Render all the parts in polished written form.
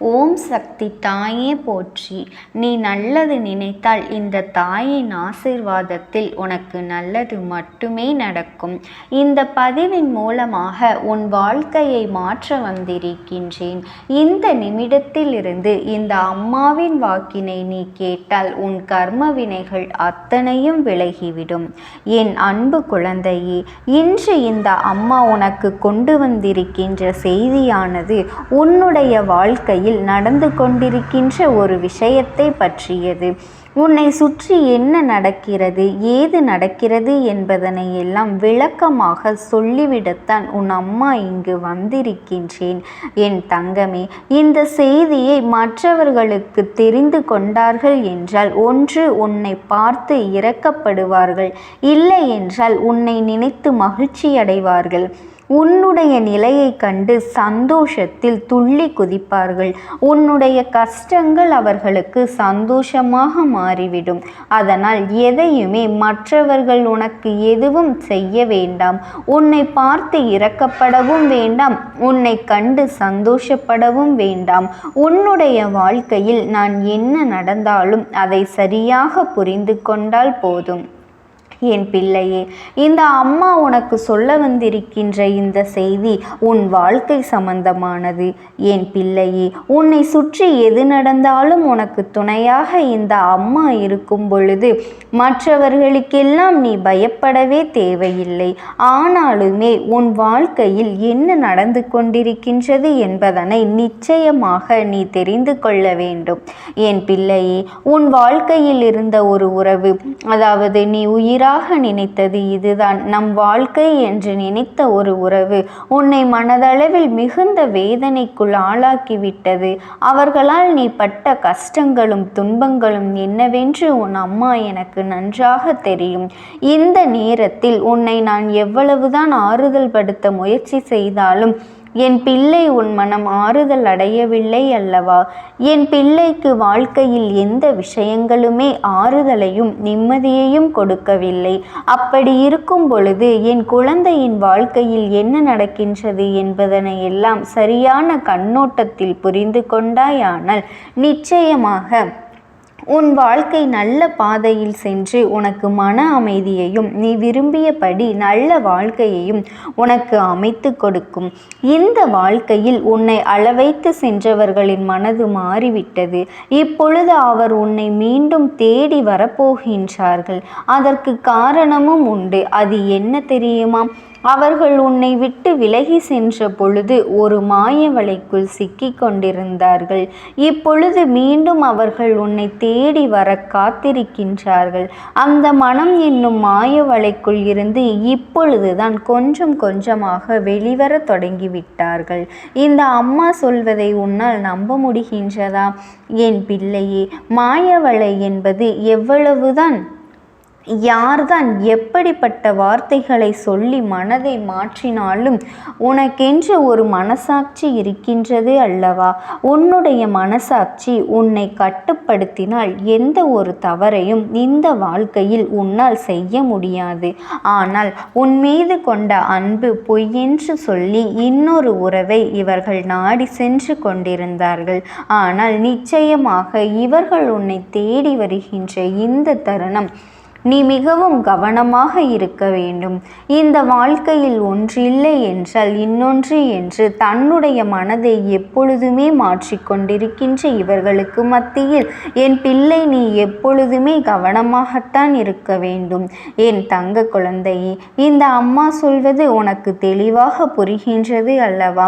ஓம் சக்தி தாயே போற்றி. நீ நல்லது நினைத்தால் இந்த தாயின் ஆசீர்வாதத்தில் உனக்கு நல்லது மட்டுமே நடக்கும். இந்த பதிவின் மூலமாக உன் வாழ்க்கையை மாற்ற வந்திருக்கின்றேன். இந்த நிமிடத்திலிருந்து இந்த அம்மாவின் வாக்கினை நீ கேட்டால் உன் கர்ம வினைகள் அத்தனையும் விலகிவிடும். என் அன்பு குழந்தையே, இன்று இந்த அம்மா உனக்கு கொண்டு வந்திருக்கின்ற செய்தியானது உன்னுடைய வாழ்க்கையில் நடந்து கொண்டிருக்கின்ற ஒரு விஷயத்தை பற்றியது. உன்னை சுற்றி என்ன நடக்கிறது, ஏது நடக்கிறது என்பதனை எல்லாம் விளக்கமாக சொல்லிவிடத்தான் உன் அம்மா இங்கு வந்திருக்கின்றேன். என் தங்கமே, இந்த செய்தியை மற்றவர்களுக்கு தெரிந்து கொண்டார்கள் என்றால் ஒன்று உன்னை பார்த்து இரக்கப்படுவார்கள், இல்லை என்றால் உன்னை நினைத்து மகிழ்ச்சி அடைவார்கள். உன்னுடைய நிலையை கண்டு சந்தோஷத்தில் துள்ளி குதிப்பார்கள். உன்னுடைய கஷ்டங்கள் அவர்களுக்கு சந்தோஷமாக மாறிவிடும். அதனால் எதையுமே மற்றவர்கள் உனக்கு எதுவும் செய்ய வேண்டாம். உன்னை பார்த்து இரக்கப்படவும் வேண்டாம், உன்னை கண்டு சந்தோஷப்படவும் வேண்டாம். உன்னுடைய வாழ்க்கையில் நான் என்ன நடந்தாலும் அதை சரியாக புரிந்து கொண்டால் போதும். என் பிள்ளையே, இந்த அம்மா உனக்கு சொல்ல வந்திருக்கின்ற இந்த செய்தி உன் வாழ்க்கை சம்பந்தமானது. என் பிள்ளையே, உன்னை சுற்றி எது நடந்தாலும் உனக்கு துணையாக இந்த அம்மா இருக்கும் பொழுது மற்றவர்களுக்கெல்லாம் நீ பயப்படவே தேவையில்லை. ஆனாலுமே உன் வாழ்க்கையில் என்ன நடந்து கொண்டிருக்கின்றது என்பதனை நிச்சயமாக நீ தெரிந்து கொள்ள வேண்டும். என் பிள்ளையே, உன் வாழ்க்கையில் இருந்த ஒரு உறவு, அதாவது நீ உயிரா நினைத்தது இதுதான் நம் வாழ்க்கை என்று நினைத்த ஒரு உறவு உன்னை மனதளவில் மிகுந்த வேதனைக்குள் ஆளாக்கிவிட்டது. அவர்களால் நீ பட்ட கஷ்டங்களும் துன்பங்களும் என்னவென்று உன் அம்மா எனக்கு நன்றாக தெரியும். இந்த நேரத்தில் உன்னை நான் எவ்வளவுதான் ஆறுதல் படுத்த முயற்சி செய்தாலும் என் பிள்ளை உன் மனம் ஆறுதல் அடையவில்லை அல்லவா? என் பிள்ளைக்கு வாழ்க்கையில் எந்த விஷயங்களுமே ஆறுதலையும் நிம்மதியையும் கொடுக்கவில்லை. அப்படி இருக்கும் பொழுது என் குழந்தையின் வாழ்க்கையில் என்ன நடக்கின்றது என்பதனை எல்லாம் சரியான கண்ணோட்டத்தில் புரிந்து கொண்டாயானால் நிச்சயமாக உன் வாழ்க்கை நல்ல பாதையில் சென்று உனக்கு மன அமைதியையும் நீ விரும்பியபடி நல்ல வாழ்க்கையையும் உனக்கு அமைத்து கொடுக்கும். இந்த வாழ்க்கையில் உன்னை அளவைத்து சென்றவர்களின் மனது மாறிவிட்டது. இப்பொழுது அவர் உன்னை மீண்டும் தேடி வரப்போகின்றார்கள். அதற்கு காரணமும் உண்டு. அது என்ன தெரியுமா? அவர்கள் உன்னை விட்டு விலகி சென்ற பொழுது ஒரு மாய வலைக்குள் சிக்கி கொண்டிருந்தார்கள். இப்பொழுது மீண்டும் அவர்கள் உன்னை தேடி வர காத்திருக்கின்றார்கள். அந்த மனம் என்னும் மாய வலைக்குள் இருந்து இப்பொழுதுதான் கொஞ்சம் கொஞ்சமாக வெளிவர தொடங்கிவிட்டார்கள். இந்த அம்மா சொல்வதை உன்னால் நம்ப முடிகின்றதா? என் பிள்ளையே, மாயவலை என்பது எவ்வளவுதான் யார்தான் எப்படிப்பட்ட வார்த்தைகளை சொல்லி மனதை மாற்றினாலும் உனக்கென்று ஒரு மனசாட்சி இருக்கின்றது அல்லவா? உன்னுடைய மனசாட்சி உன்னை கட்டுப்படுத்தினால் எந்த ஒரு தவறையும் இந்த வாழ்க்கையில் உன்னால் செய்ய முடியாது. ஆனால் உன் மீது கொண்ட அன்பு பொய்யென்று சொல்லி இன்னொரு உறவை இவர்கள் நாடி சென்று கொண்டிருந்தார்கள். ஆனால் நிச்சயமாக இவர்கள் உன்னை தேடி வருகின்ற இந்த தருணம் நீ மிகவும் கவனமாக இருக்க வேண்டும். இந்த வாழ்க்கையில் ஒன்றில்லை என்றால் இன்னொன்று என்று தன்னுடைய மனதை எப்பொழுதுமே மாற்றிக்கொண்டிருக்கின்ற இவர்களுக்கு மத்தியில் என் பிள்ளை நீ எப்பொழுதுமே கவனமாகத்தான் இருக்க வேண்டும். என் தங்க குழந்தையே, இந்த அம்மா சொல்வது உனக்கு தெளிவாக புரிகின்றது அல்லவா?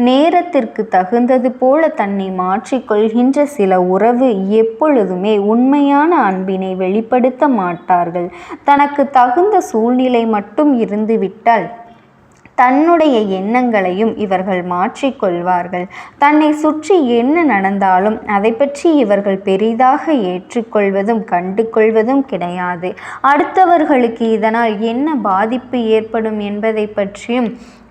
நேரத்திற்கு தகுந்தது போல தன்னை மாற்றிக்கொள்கின்ற சில உறவு எப்பொழுதுமே உண்மையான அன்பினை வெளிப்படுத்த மாட்டார். தனக்கு தகுந்த சூழ்நிலை மட்டும் இருந்துவிட்டால் தன்னுடைய எண்ணங்களையும் இவர்கள் மாற்றிக்கொள்வார்கள். தன்னை சுற்றி என்ன நடந்தாலும் அதை பற்றி இவர்கள் பெரிதாக ஏற்றுக்கொள்வதும் கண்டு கொள்வதும் கிடையாது. அடுத்தவர்களுக்கு இதனால் என்ன பாதிப்பு ஏற்படும் என்பதை பற்றியும்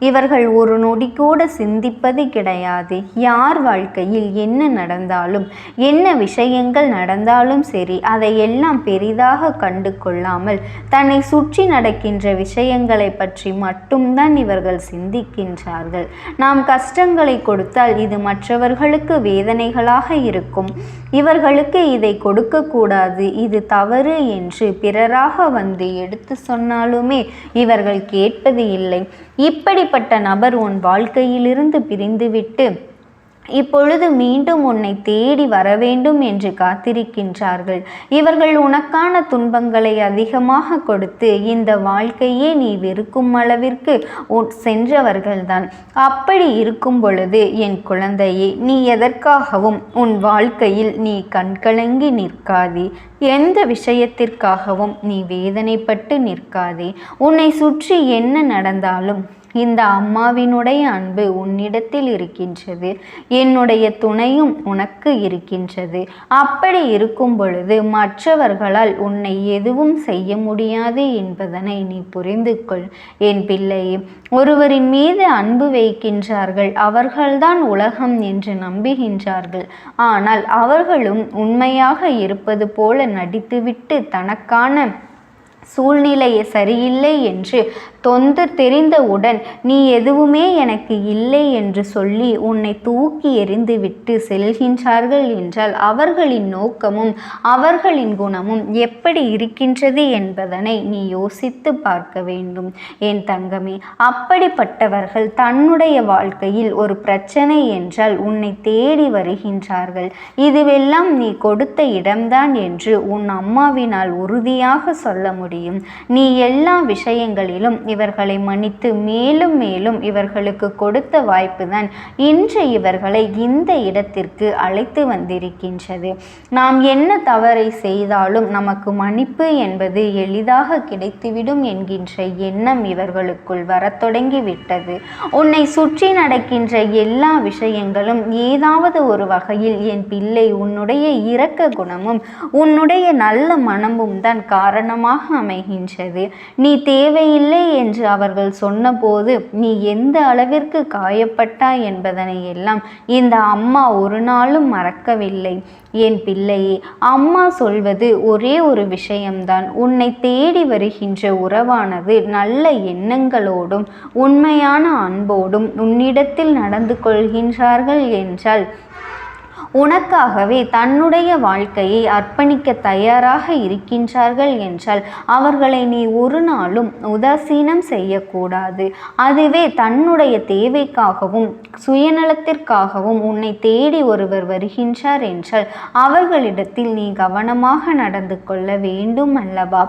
இவர்கள் ஒரு நொடி கூட சிந்திப்பது கிடையாது. யார் வாழ்க்கையில் என்ன நடந்தாலும், என்ன விஷயங்கள் நடந்தாலும் சரி, அதையெல்லாம் பெரிதாக கண்டு கொள்ளாமல் தன்னை சுற்றி நடக்கின்ற விஷயங்களை பற்றி மட்டும்தான் இவர்கள் சிந்திக்கின்றார்கள். நாம் கஷ்டங்களை கொடுத்தால் இது மற்றவர்களுக்கு வேதனைகளாக இருக்கும். இவர்களுக்கு இதை கொடுக்கக்கூடாது, இது தவறு என்று பிறராக வந்து எடுத்து சொன்னாலுமே இவர்கள் கேட்பது இல்லை. இப்படிப்பட்ட நபர் உன் வாழ்க்கையிலிருந்து பிரிந்துவிட்டு இப்பொழுது மீண்டும் உன்னை தேடி வர வேண்டும் என்று காத்திருக்கின்றார்கள். இவர்கள் உனக்கான துன்பங்களை அதிகமாக கொடுத்து இந்த வாழ்க்கையே நீ வெறுக்கும் அளவிற்கு சென்றவர்கள்தான். அப்படி இருக்கும் பொழுது என் குழந்தையே, நீ எதற்காகவும் உன் வாழ்க்கையில் நீ கண்கலங்கி நிற்காதே. எந்த விஷயத்திற்காகவும் நீ வேதனைப்பட்டு நிற்காதே. உன்னை சுற்றி என்ன நடந்தாலும் இந்த அம்மாவினுடைய அன்பு உன்னிடத்தில் இருக்கின்றது, என்னுடைய துணையும் உனக்கு இருக்கின்றது. அப்படி இருக்கும் பொழுது மற்றவர்களால் உன்னை எதுவும் செய்ய முடியாது என்பதனை நீ புரிந்து கொள் என் பிள்ளையே. ஒருவரின் மீது அன்பு வைக்கின்றார்கள், அவர்கள்தான் உலகம் என்று நம்புகின்றார்கள். ஆனால் அவர்களும் உண்மையாக இருப்பது போல நடித்துவிட்டு தனக்கான சூழ்நிலை சரியில்லை என்று தெரிந்தவுடன் நீ எதுவுமே எனக்கு இல்லை என்று சொல்லி உன்னை தூக்கி எறிந்துவிட்டு செல்கின்றார்கள் என்றால் அவர்களின் நோக்கமும் அவர்களின் குணமும் எப்படி இருக்கின்றது என்பதனை நீ யோசித்து பார்க்க வேண்டும் என் தங்கமே. அப்படிப்பட்டவர்கள் தன்னுடைய வாழ்க்கையில் ஒரு பிரச்சனை என்றால் உன்னை தேடி வருகின்றார்கள். இதுவெல்லாம் நீ கொடுத்த இடம்தான் என்று உன் அம்மாவினால் உறுதியாக சொல்ல முடியும். நீ எல்லா விஷயங்களிலும் இவர்களை மன்னித்து மேலும் மேலும் இவர்களுக்கு கொடுத்த வாய்ப்புதான் இன்று இவர்களை இந்த இடத்திற்கு அழைத்து வந்திருக்கின்றது. நாம் என்ன தவறை செய்தாலும் நமக்கு மன்னிப்பு என்பது எளிதாக கிடைத்துவிடும் என்கின்ற எண்ணம் இவர்களுக்குள் வரத் தொடங்கிவிட்டது. உன்னை சுற்றி நடக்கின்ற எல்லா விஷயங்களும் ஏதாவது ஒரு வகையில் என் பிள்ளை உன்னுடைய இரக்க குணமும் உன்னுடைய நல்ல மனமும் தான் காரணமாக அமைகின்றது. நீ தேவையில்லை என்று அவர்கள் சொன்னபோது நீ எந்த அளவிற்கு காயப்பட்டாய் என்பதனை எல்லாம் இந்த அம்மா ஒரு நாளும் மறக்கவில்லை என் பிள்ளையே. அம்மா சொல்வது ஒரே ஒரு விஷயம்தான். உன்னை தேடி வருகின்ற உறவானது நல்ல எண்ணங்களோடும் உண்மையான அன்போடும் உன்னிடத்தில் நடந்து கொள்கின்றார்கள் என்றால், உனக்காகவே தன்னுடைய வாழ்க்கையை அர்ப்பணிக்க தயாராக இருக்கின்றார்கள் என்றால் அவர்களை நீ ஒரு நாளும் உதாசீனம் செய்யக்கூடாது. அதுவே தன்னுடைய தேவைக்காகவும் சுயநலத்திற்காகவும் உன்னை தேடி ஒருவர் வருகின்றார் என்றால் அவர்களிடத்தில் நீ கவனமாக நடந்து கொள்ள வேண்டும் அல்லவா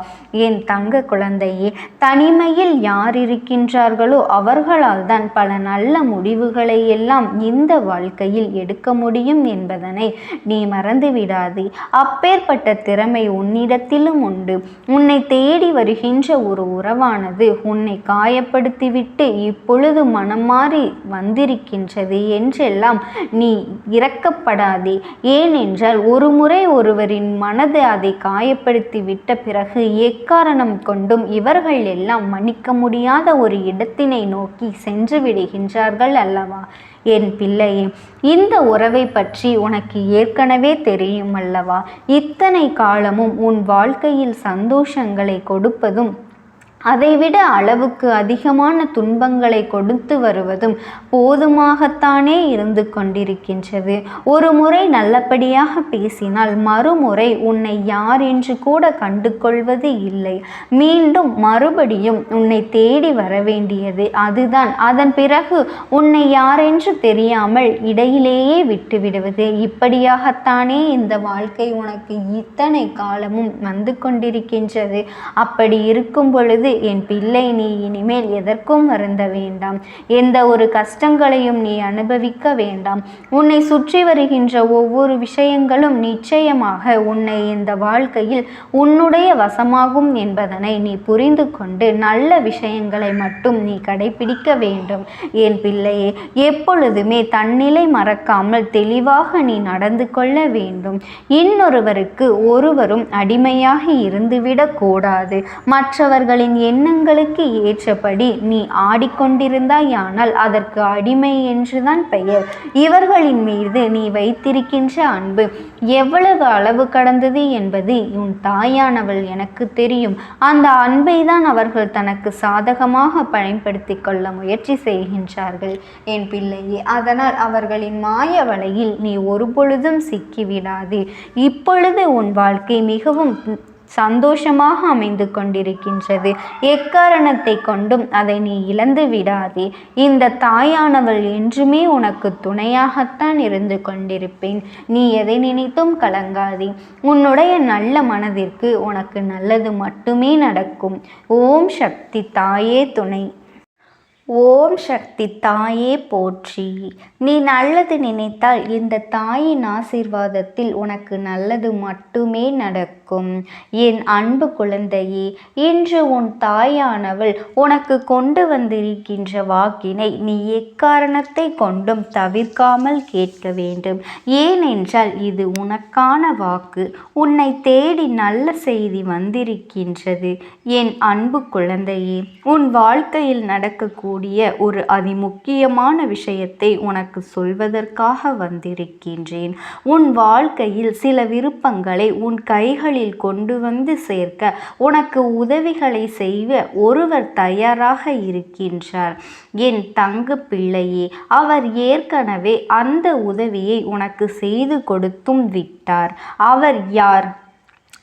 என் தங்க குழந்தையே. தனிமையில் யார் இருக்கின்றார்களோ அவர்களால் தான் பல நல்ல முடிவுகளை எல்லாம் இந்த வாழ்க்கையில் எடுக்க முடியும் என்பதனை நீ மறந்து விடாதே. அப்பேற்பட்ட திறமை உன்னிடத்திலும் உண்டு. உன்னை தேடி வருகின்ற ஒரு உறவானது உன்னை காயப்படுத்திவிட்டு இப்பொழுது மனம் மாறி வந்திருக்கின்றது என்றெல்லாம் நீ இரக்கப்படாதே. ஏனென்றால் ஒரு முறை ஒருவரின் மனது அதை காயப்படுத்தி விட்ட பிறகு எக்காரணம் கொண்டும் இவர்கள் எல்லாம் மன்னிக்க முடியாத ஒரு இடத்தினை நோக்கி சென்று விடுகின்றார்கள் அல்லவா என் பிள்ளையே. இந்த உறவை பற்றி உனக்கு ஏற்கனவே தெரியும் அல்லவா. இத்தனை காலமும் உன் வாழ்க்கையில் சந்தோஷங்களை கொடுப்பதும் அதைவிட அளவுக்கு அதிகமான துன்பங்களை கொடுத்து வருவதும் போதுமாகத்தானே இருந்து கொண்டிருக்கின்றது. ஒரு முறை நல்லபடியாக பேசினால் மறுமுறை உன்னை யார் என்று கூட கண்டு கொள்வது இல்லை. மீண்டும் மறுபடியும் உன்னை தேடி வர வேண்டியது அதுதான். அதன் பிறகு உன்னை யாரென்று தெரியாமல் இடையிலேயே விட்டுவிடுவது. இப்படியாகத்தானே இந்த வாழ்க்கை உனக்கு இத்தனை காலமும் வந்து கொண்டிருக்கின்றது. அப்படி இருக்கும் பொழுது என் பிள்ளை, நீ இனிமேல் எதற்கும் வருந்த வேண்டாம். எந்த ஒரு கஷ்டங்களையும் நீ அனுபவிக்க வேண்டாம். உன்னை சுற்றி வருகின்ற ஒவ்வொரு விஷயங்களும் நிச்சயமாக உன்னை இந்த வாழ்க்கையில் உன்னுடைய வசமாகும் என்பதனை நீ புரிந்து கொண்டு நல்ல விஷயங்களை மட்டும் நீ கடைபிடிக்க வேண்டும் என் பிள்ளையே. எப்பொழுதுமே தன்னிலை மறக்காமல் தெளிவாக நீ நடந்து கொள்ள வேண்டும். இன்னொருவருக்கு ஒருவரும் அடிமையாக இருந்துவிடக் கூடாது. மற்றவர்களின் எண்ணங்களுக்கு ஏற்றபடி நீ ஆடிக்கொண்டிருந்தாயானால் அதற்கு அடிமை என்றுதான் பெயர். இவர்களின் மீது நீ வைத்திருக்கின்ற அன்பு எவ்வளவு அளவு கடந்தது என்பது உன் தாயானவள் எனக்கு தெரியும். அந்த அன்பை தான் அவர்கள் தனக்கு சாதகமாக பயன்படுத்தி கொள்ள முயற்சி செய்கின்றார்கள் என் பிள்ளையே. அதனால் அவர்களின் மாய வலையில் நீ ஒரு பொழுதும் சிக்கிவிடாது. இப்பொழுது உன் வாழ்க்கை மிகவும் சந்தோஷமாக அமைந்து கொண்டிருக்கின்றது. எக்காரணத்தை கொண்டும் அதை நீ இழந்து விடாதே. இந்த தாயானவள் என்றுமே உனக்கு துணையாகத்தான் இருந்து கொண்டிருப்பேன். நீ எதை நினைத்தும் கலங்காதே. உன்னுடைய நல்ல மனதிற்கு உனக்கு நல்லது மட்டுமே நடக்கும். ஓம் சக்தி தாயே துணை. ஓம் சக்தி தாயே போற்றி. நீ நல்லது நினைத்தால் இந்த தாயின் ஆசீர்வாதத்தில் உனக்கு நல்லது மட்டுமே நடக்கும். என் அன்பு குழந்தையே, இன்று உன் தாயானவள் உனக்கு கொண்டு வந்திருக்கின்ற வாக்கினை நீ எக்காரணத்தை கொண்டும் தவிர்க்காமல் கேட்க வேண்டும். ஏனென்றால் இது உனக்கான வாக்கு. உன்னை தேடி நல்ல செய்தி வந்திருக்கின்றது. என் அன்பு குழந்தையே, உன் வாழ்க்கையில் நடக்கக்கூடிய ஒரு அதிமுக்கியமான விஷயத்தை உனக்கு சொல்வதற்காக வந்திருக்கின்றேன். உன் வாழ்க்கையில் சில விருப்பங்களை உன் கைகளில் கொண்டு வந்து சேர்க்க உனக்கு உதவிகளை செய்ய ஒருவர் தயாராக இருக்கின்றார். என் தங்க பிள்ளையே, அவர் ஏற்கனவே அந்த உதவியை உனக்கு செய்து கொடுத்தும் விட்டார். அவர் யார்?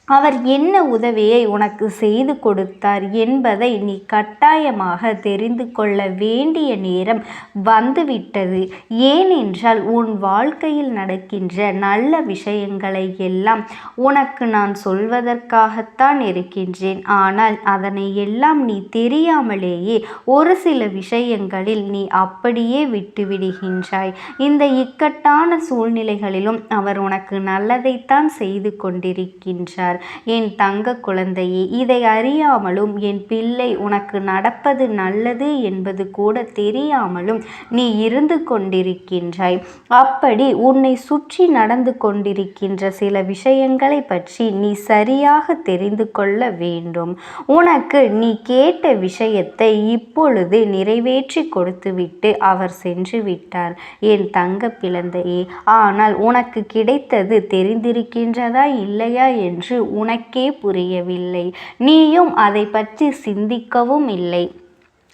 அவர் என்ன உதவியை உனக்கு செய்து கொடுத்தார் என்பதை நீ கட்டாயமாக தெரிந்து கொள்ள வேண்டிய நேரம் வந்துவிட்டது. ஏனென்றால் உன் வாழ்க்கையில் நடக்கின்ற நல்ல விஷயங்களை எல்லாம் உனக்கு நான் சொல்வதற்காகத்தான் இருக்கின்றேன். ஆனால் அதனை எல்லாம் நீ தெரியாமலேயே ஒரு சில விஷயங்களில் நீ அப்படியே விட்டுவிடுகின்றாய். இந்த இக்கட்டான சூழ்நிலைகளிலும் அவர் உனக்கு நல்லதைத்தான் செய்து கொண்டிருக்கின்றார். என் தங்க குழந்தையே, இதை அறியாமலும் என் பிள்ளை உனக்கு நடப்பது நல்லது என்பது கூட தெரியாமலும் நீ இருந்து கொண்டிருக்கின்றாய். அப்படி உன்னை சுற்றி நடந்து கொண்டிருக்கின்ற சில விஷயங்களை பற்றி நீ சரியாக தெரிந்து கொள்ள வேண்டும். உனக்கு நீ கேட்ட விஷயத்தை இப்பொழுது நிறைவேற்றி கொடுத்துவிட்டு அவர் சென்று விட்டார் என் தங்க பிள்ளையே. ஆனால் உனக்கு கிடைத்தது தெரிந்திருக்கின்றதா இல்லையா என்று உனக்கே புரியவில்லை. நீயும் அதை பற்றி சிந்திக்கவும் இல்லை.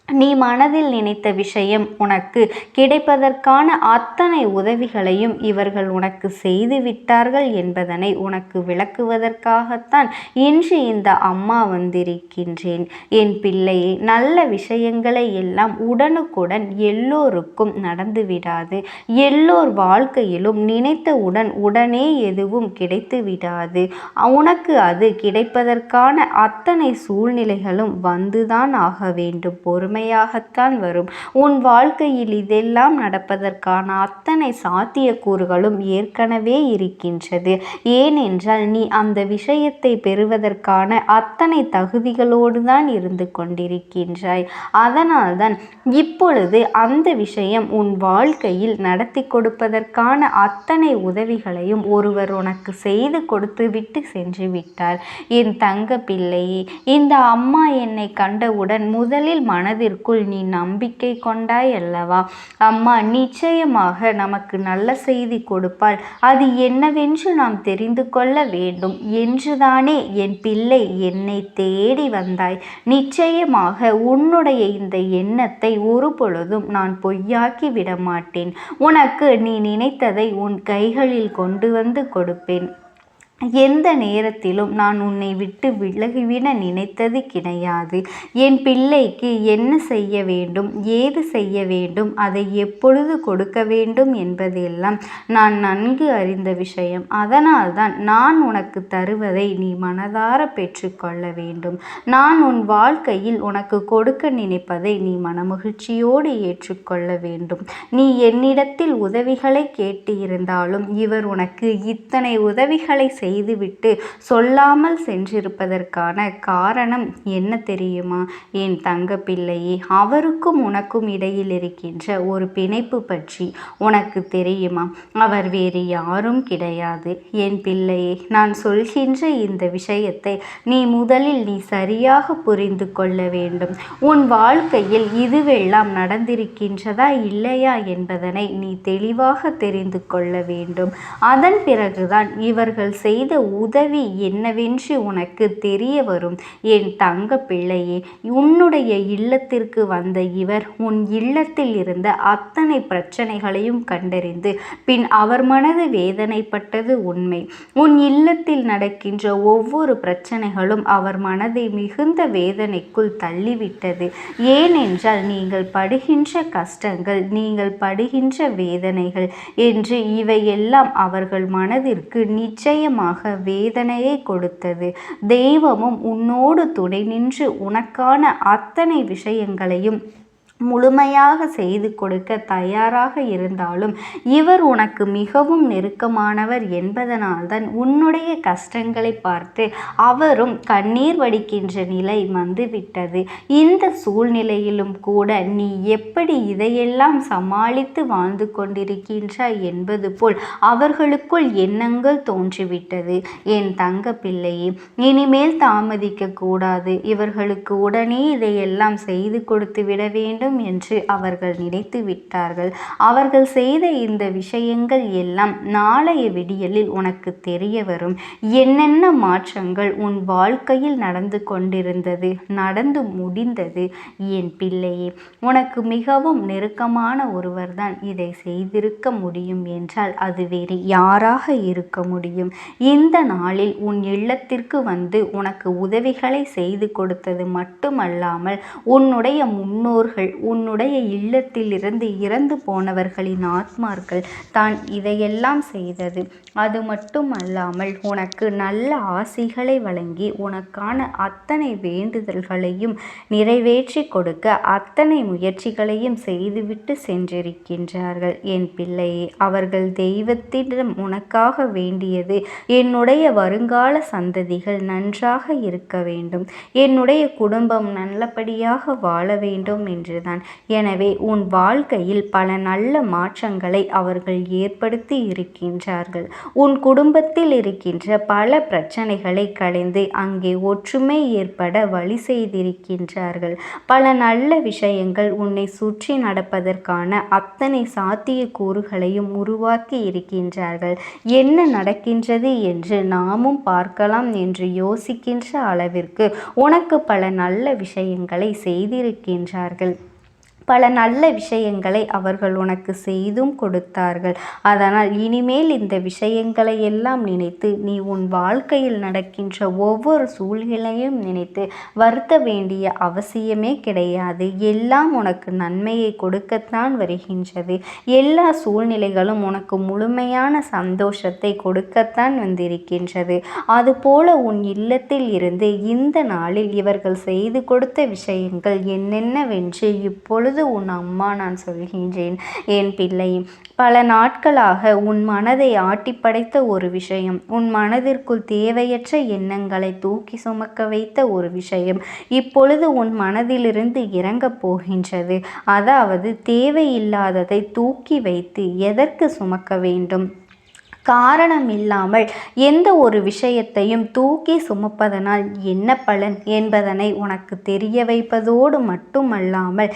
நீ மனதில் நினைத்த விஷயம் உனக்கு கிடைப்பதற்கான அத்தனை உதவிகளையும் இவர்கள் உனக்கு செய்து விட்டார்கள் என்பதனை உனக்கு விளக்குவதற்காகத்தான் இன்று இந்த அம்மா வந்திருக்கின்றேன். என் பிள்ளையை, நல்ல விஷயங்களை எல்லாம் உடனுக்குடன் எல்லோருக்கும் நடந்து விடாது. எல்லோர் வாழ்க்கையிலும் நினைத்தவுடன் உடனே எதுவும் கிடைத்து விடாது. உனக்கு அது கிடைப்பதற்கான அத்தனை சூழ்நிலைகளும் வந்துதான் ஆக வேண்டும். பொறுமையாகத்தான் வரும். உன் வாழ்க்கையில் இதெல்லாம் நடப்பதற்கான அத்தனை சாத்தியக்கூறுகளும் ஏற்கனவே இருக்கின்றது. ஏனென்றால் நீ அந்த விஷயத்தை பெறுவதற்கான அத்தனை தகுதிகளோடு தான் இருந்து கொண்டிருக்கின்றாய். அதனால்தான் இப்பொழுது அந்த விஷயம் உன் வாழ்க்கையில் நடத்தி கொடுப்பதற்கான அத்தனை உதவிகளையும் ஒருவர் உனக்கு செய்து கொடுத்து விட்டு சென்று விட்டார். என் தங்க பிள்ளையே, இந்த அம்மா என்னை கண்டவுடன் முதலில் மனதிற்குள் நீ நம்பிக்கை கொண்டாய் அல்லவா? அம்மா நிச்சயமாக நமக்கு நல்ல செய்தி கொடுப்பாள், அது என்னவென்று நாம் தெரிந்து கொள்ள வேண்டும் என்றுதானே என் பிள்ளை என்னை தேடி வந்தாய். நிச்சயமாக உன்னுடைய இந்த எண்ணத்தை ஒரு பொழுதும் நான் பொய்யாக்கி விட மாட்டேன். உனக்கு நீ நினைத்ததை உன் கைகளில் கொண்டு வந்து கொடுப்பேன். எந்த நேரத்திலும் நான் உன்னை விட்டு விலகிவிட நினைத்தது கிடையாது. என் பிள்ளைக்கு என்ன செய்ய வேண்டும், ஏது செய்ய வேண்டும், அதை எப்பொழுது கொடுக்க வேண்டும் என்பதெல்லாம் நான் நன்கு அறிந்த விஷயம். அதனால்தான் நான் உனக்கு தருவதை நீ மனதார பெற்றுக்கொள்ள வேண்டும். நான் உன் வாழ்க்கையில் உனக்கு கொடுக்க நினைப்பதை நீ மனமகிழ்ச்சியோடு ஏற்றுக்கொள்ள வேண்டும். நீ என்னிடத்தில் உதவிகளை கேட்டு இருந்தாலும் இவர் உனக்கு இத்தனை உதவிகளை செய்ய செய்துவிட்டு சொல்லாமல் சென்றிருப்பதற்கான காரணம் என்ன தெரியுமா என் தங்க பிள்ளையே? அவருக்கும் உனக்கும் இடையில் இருக்கின்ற ஒரு பிணைப்பு பற்றி உனக்கு தெரியுமா? அவர் வேறு யாரும் கிடையாது என் பிள்ளையே. நான் சொல்கின்ற இந்த விஷயத்தை நீ சரியாக புரிந்து கொள்ள வேண்டும். உன் வாழ்க்கையில் இதுவெல்லாம் நடந்திருக்கின்றதா இல்லையா என்பதனை நீ தெளிவாக தெரிந்து கொள்ள வேண்டும். அதன் பிறகுதான் இவர்கள் செய்த உதவி என்னவென்று உனக்கு தெரிய வரும் என் தங்க பிள்ளையே. உன்னுடைய இல்லத்திற்கு வந்த இவர் உன் இல்லத்தில் இருந்த அத்தனை பிரச்சனைகளையும் கண்டறிந்து பின் அவர் மனது வேதனைப்பட்டது உண்மை. உன் இல்லத்தில் நடக்கின்ற ஒவ்வொரு பிரச்சனைகளும் அவர் மனதை மிகுந்த வேதனைக்குள் தள்ளிவிட்டது. ஏனென்றால் நீங்கள் படுகின்ற கஷ்டங்கள், நீங்கள் படுகின்ற வேதனைகள் என்று இவையெல்லாம் அவர்கள் மனதிற்கு நிச்சயமாக வேதனையை கொடுத்தது. தெய்வமும் உன்னோடு துணை நின்று உனக்கான அத்தனை விஷயங்களையும் முழுமையாக செய்து கொடுக்க தயாராக இருந்தாலும் இவர் உனக்கு மிகவும் நெருக்கமானவர் என்பதனால்தான் உன்னுடைய கஷ்டங்களை பார்த்து அவரும் கண்ணீர் வடிக்கின்ற நிலை வந்துவிட்டது. இந்த சூழ்நிலையிலும் கூட நீ எப்படி இதையெல்லாம் சமாளித்து வாழ்ந்து கொண்டிருக்கின்றாய் என்பது போல் அவர்களுக்குள் எண்ணங்கள் தோன்றிவிட்டது என் தங்க பிள்ளையே. இனிமேல் தாமதிக்க கூடாது. இவர்களுக்கு உடனே இதையெல்லாம் செய்து கொடுத்து விட வேண்டும் என்று அவர்கள் நினைத்து விட்டார்கள். அவர்கள் செய்த இந்த விஷயங்கள் எல்லாம் நாளைய விடியலில் உனக்கு தெரிய வரும். என்னென்ன மாற்றங்கள் உன் வாழ்க்கையில் நடந்து கொண்டிருந்தது, நடந்து முடிந்தது என் பிள்ளையே. உனக்கு மிகவும் நெருக்கமான ஒருவர்தான் இதை செய்திருக்க முடியும் என்றால் அது வேறு யாராக இருக்க முடியும்? இந்த நாளில் உன் இல்லத்திற்கு வந்து உனக்கு உதவிகளை செய்து கொடுத்தது மட்டுமல்லாமல் உன்னுடைய முன்னோர்கள், உன்னுடைய இல்லத்திலிருந்து இறந்து போனவர்களின் ஆத்மார்கள் தான் இதையெல்லாம் செய்தது. அது மட்டுமல்லாமல் உனக்கு நல்ல ஆசைகளை வழங்கி உனக்கான அத்தனை வேண்டுதல்களையும் நிறைவேற்றி கொடுக்க அத்தனை முயற்சிகளையும் செய்துவிட்டு சென்றிருக்கின்றார்கள் என் பிள்ளையே. அவர்கள் தெய்வத்திடம் உனக்காக வேண்டியது என்னுடைய வருங்கால சந்ததிகள் நன்றாக இருக்க வேண்டும், என்னுடைய குடும்பம் நல்லபடியாக வாழ வேண்டும் என்றுதான். எனவே உன் வாழ்க்கையில் பல நல்ல மாற்றங்களை அவர்கள் ஏற்படுத்தி இருக்கின்றார்கள். உன் குடும்பத்தில் இருக்கின்ற பல பிரச்சனைகளை களைந்து அங்கே ஒற்றுமை ஏற்பட வழி செய்திருக்கின்றார்கள். பல நல்ல விஷயங்கள் உன்னை சுற்றி நடப்பதற்கான அத்தனை சாத்திய கூறுகளையும் உருவாக்கி இருக்கின்றார்கள். என்ன நடக்கின்றது என்று நாமும் பார்க்கலாம் என்று யோசிக்கின்ற அளவிற்கு உனக்கு பல நல்ல விஷயங்களை செய்திருக்கின்றார்கள். பல நல்ல விஷயங்களை அவர்கள் உனக்கு செய்தும் கொடுத்தார்கள். அதனால் இனிமேல் இந்த விஷயங்களை எல்லாம் நினைத்து நீ உன் வாழ்க்கையில் நடக்கின்ற ஒவ்வொரு சூழ்நிலையும் நினைத்து வருத்த வேண்டிய அவசியமே கிடையாது. எல்லாம் உனக்கு நன்மையை கொடுக்கத்தான் வருகின்றது. எல்லா சூழ்நிலைகளும் உனக்கு முழுமையான சந்தோஷத்தை கொடுக்கத்தான் வந்திருக்கின்றது. அதுபோல உன் இல்லத்தில் இருந்து இந்த நாளில் இவர்கள் செய்து கொடுத்த விஷயங்கள் என்னென்னவென்று இப்பொழுது உன் அம்மா நான் சொல்கின்றேன் என் பிள்ளை. பல நாட்களாக உன் மனதை ஆட்டி படைத்த ஒரு விஷயம், உன் மனதிற்குள் தேவையற்ற எண்ணங்களை தூக்கி சுமக்க வைத்த ஒரு விஷயம் இப்பொழுது உன் மனதிலிருந்து இறங்கப் போகின்றது. அதாவது தேவையில்லாததை தூக்கி வைத்து எதற்கு சுமக்க வேண்டும்? காரணம் இல்லாமல் எந்த ஒரு விஷயத்தையும் தூக்கி சுமப்பதனால் என்ன பலன் என்பதனை உனக்கு தெரிய வைப்பதோடு மட்டுமல்லாமல்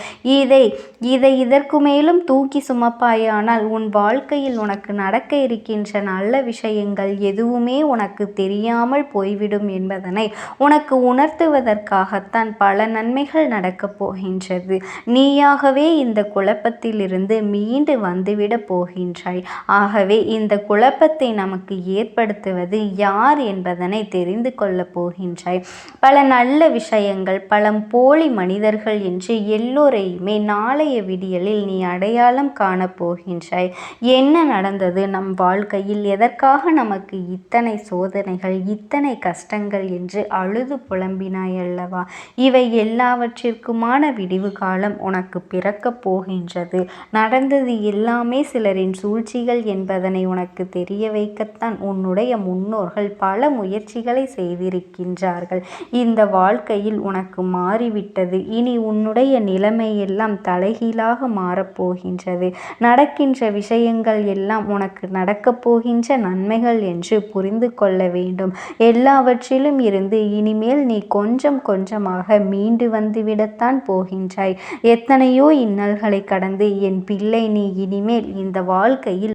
இதை இதற்கு மேலும் தூக்கி சுமப்பாயானால் உன் வாழ்க்கையில் உனக்கு நடக்க இருக்கின்ற நல்ல விஷயங்கள் எதுவுமே உனக்கு தெரியாமல் போய்விடும் என்பதனை உனக்கு உணர்த்துவதற்காகத்தான் பல நன்மைகள் நடக்கப் போகின்றது. நீயாகவே இந்த குழப்பத்திலிருந்து மீண்டு வந்துவிடப் போகின்றாய். ஆகவே இந்த குழப்பத்தை நமக்கு ஏற்படுத்துவது யார் என்பதனை தெரிந்து கொள்ளப் போகின்றாய். பல நல்ல விஷயங்கள், பல போலி மனிதர்கள் என்று எல்லோரையுமே நாளைய விடியலில் நீ அடையாளம் காணப் போகின்றாய். என்ன நடந்தது நம் வாழ்க்கையில்? எதற்காக நமக்கு இத்தனை சோதனைகள், இத்தனை கஷ்டங்கள் என்று அழுது புலம்பினாய் அல்லவா? இவை எல்லாவற்றிற்குமான விடிவு காலம் உனக்கு பிறக்கப் போகின்றது. நடந்தது எல்லாமே சிலரின் சூழ்ச்சிகள் என்பதனை உனக்கு தெரியும். தெரிய வைக்கத்தான் உன்னுடைய முன்னோர்கள் பல முயற்சிகளை செய்திருக்கின்றார்கள். இந்த வாழ்க்கையில் உனக்கு மாறிவிட்டது. இனி உன்னுடைய நிலைமையெல்லாம் தலைகீழாக மாறப்போகின்றது. நடக்கின்ற விஷயங்கள் எல்லாம் உனக்கு நடக்கப் போகின்ற நன்மைகள் என்று புரிந்து கொள்ள வேண்டும். எல்லாவற்றிலும் இருந்து இனிமேல் நீ கொஞ்சம் கொஞ்சமாக மீண்டு வந்துவிடத்தான் போகின்றாய். எத்தனையோ இன்னல்களை கடந்து என் பிள்ளை நீ இனிமேல் இந்த வாழ்க்கையில்